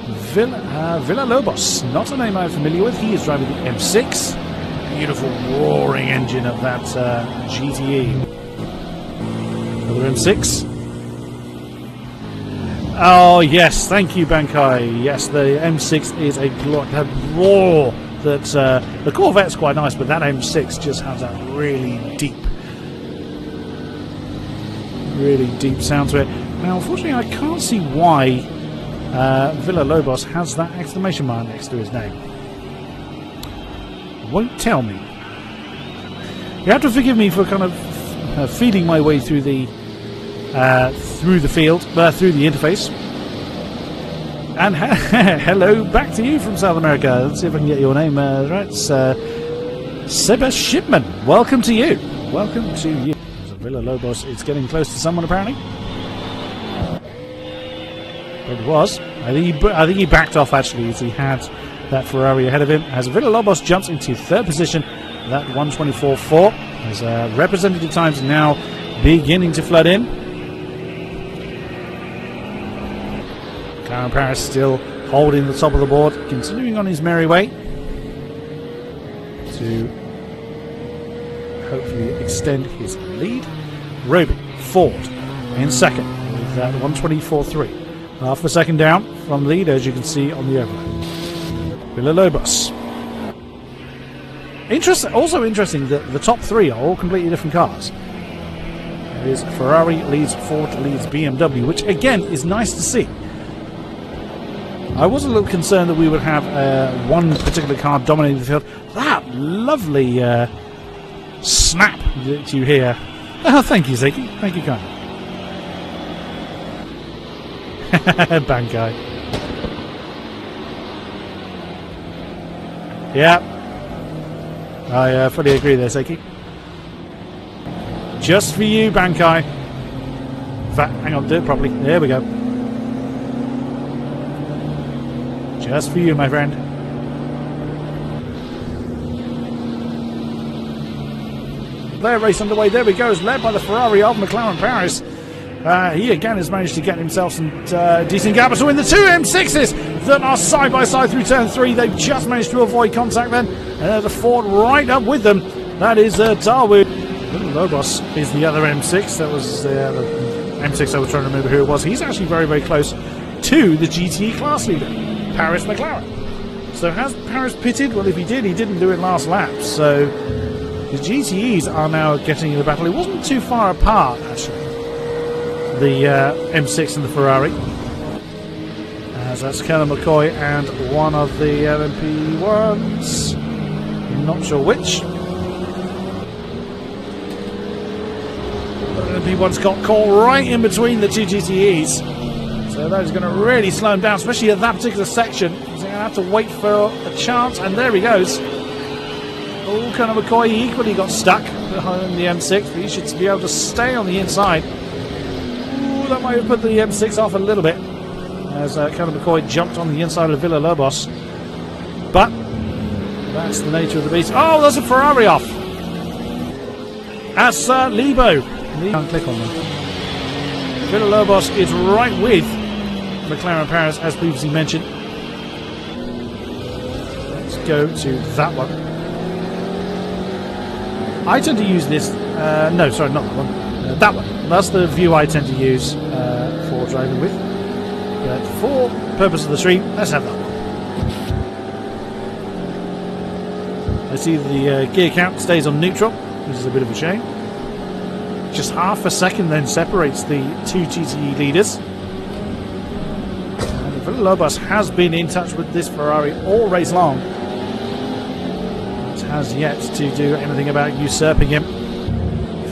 Villalobos, not a name I'm familiar with. He is driving the M6. Beautiful roaring engine of that GTE. Another M6. Oh yes, thank you, Bankai. Yes, the M6 is a roar that the Corvette's quite nice, but that M6 just has that really deep sound to it. Now, unfortunately, I can't see why Villalobos has that exclamation mark next to his name. Won't tell me. You have to forgive me for kind of feeding my way through the field, through the interface. And hello back to you from South America. Let's see if I can get your name right. Seba Shipman. Welcome to you. Welcome to you. So Villalobos is getting close to someone apparently. It was. I think he backed off actually as he had that Ferrari ahead of him. As Villalobos jumps into third position, that 1:24.4 as representative times now beginning to flood in. McLaren Paris still holding the top of the board, continuing on his merry way to hopefully extend his lead. Roby Ford in second with that 1:24.3. Half a second down from lead, as you can see on the overlay. Villalobos. Also interesting that the top three are all completely different cars. It is Ferrari leads Ford leads BMW, which again is nice to see. I was a little concerned that we would have one particular car dominating the field. That lovely snap that you hear. Oh, thank you, Zeki. Thank you kindly. Bankai. Yeah. I fully agree there, Seki. Just for you, Bankai. In fact, hang on, do it properly. There we go. Just for you, my friend. Their race underway. There we go. It's led by the Ferrari of McLaren Paris. He again has managed to get himself some decent gap between the two M6s that are side by side through turn 3. They've just managed to avoid contact then. There's a Ford right up with them. That is Darwood. Lobos is the other M6. That was the M6 I was trying to remember who it was. He's actually very, very close to the GTE class leader, Paris McLaren. So has Paris pitted? Well, if he did, he didn't do it last lap. So the GTEs are now getting in the battle. It wasn't too far apart, actually. The M6 and the Ferrari. As that's Colonel McCoy and one of the LMP1s. Not sure which. LMP1's got caught right in between the two GTEs. So that is going to really slow him down, especially at that particular section. He's going to have to wait for a chance, and there he goes. Oh, Colonel McCoy equally got stuck behind the M6, but he should be able to stay on the inside. Ooh, that might have put the M6 off a little bit, as Colonel McCoy jumped on the inside of Villalobos. But that's the nature of the beast. Oh, there's a Ferrari off. That's Lebo. Can't click on them. Villalobos is right with McLaren Paris, as previously mentioned. Let's go to that one. I tend to use this. No, sorry, not that one. That one. That's the view I tend to use for driving with. But for purpose of the stream, let's have that one. I see the gear count stays on neutral, which is a bit of a shame. Just half a second then separates the two GTE leaders. And Villalobos has been in touch with this Ferrari all race long. It has yet to do anything about usurping him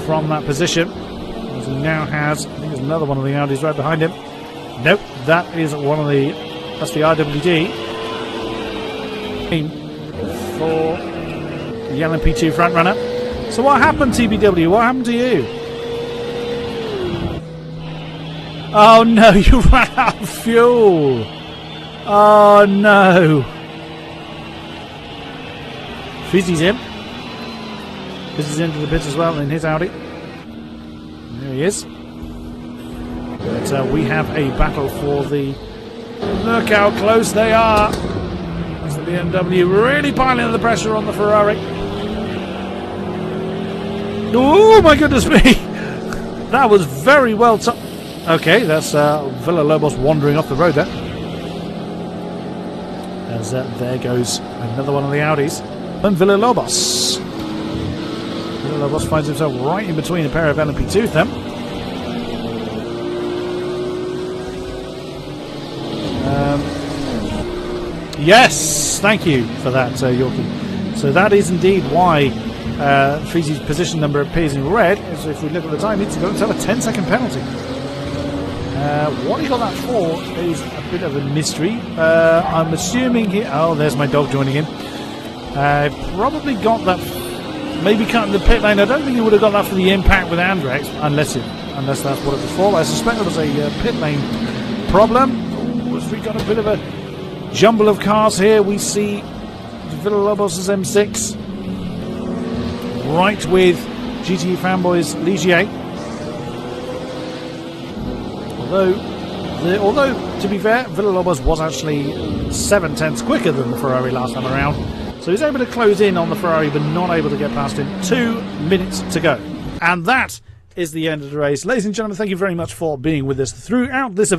from that position. As he now has, I think there's another one of the Audis right behind him. Nope, that is one of the, that's the RWD. For the LMP2 front runner. So what happened, TBW? What happened to you? Oh no, you ran out of fuel. Oh no. Fizzy's in. Fizzy's into the pits as well in his Audi. There he is. But we have a battle for the Look how close they are. It's the BMW really piling the pressure on the Ferrari. Oh my goodness me! That was very well timed. Okay, that's Villalobos wandering off the road there. As there goes another one of the Audis. And Villalobos. Villalobos finds himself right in between a pair of LMP2s then. Yes, thank you for that, Yorkie. So that is indeed why Freezy's position number appears in red. So if we look at the time, he's got to have a 10-second penalty. What he got that for is a bit of a mystery. I'm assuming he... Oh, there's my dog joining in. Probably got that... Maybe cutting the pit lane. I don't think he would have got that for the impact with Andrex, unless that's what it was for. I suspect there was a pit lane problem. Ooh, we got a bit of a jumble of cars here. We see Villalobos' M6 right with GT Fanboys Ligier. Although to be fair, Villalobos was actually 7/10ths quicker than the Ferrari last time around. So he's able to close in on the Ferrari, but not able to get past him. 2 minutes to go. And that is the end of the race. Ladies and gentlemen, thank you very much for being with us throughout this event.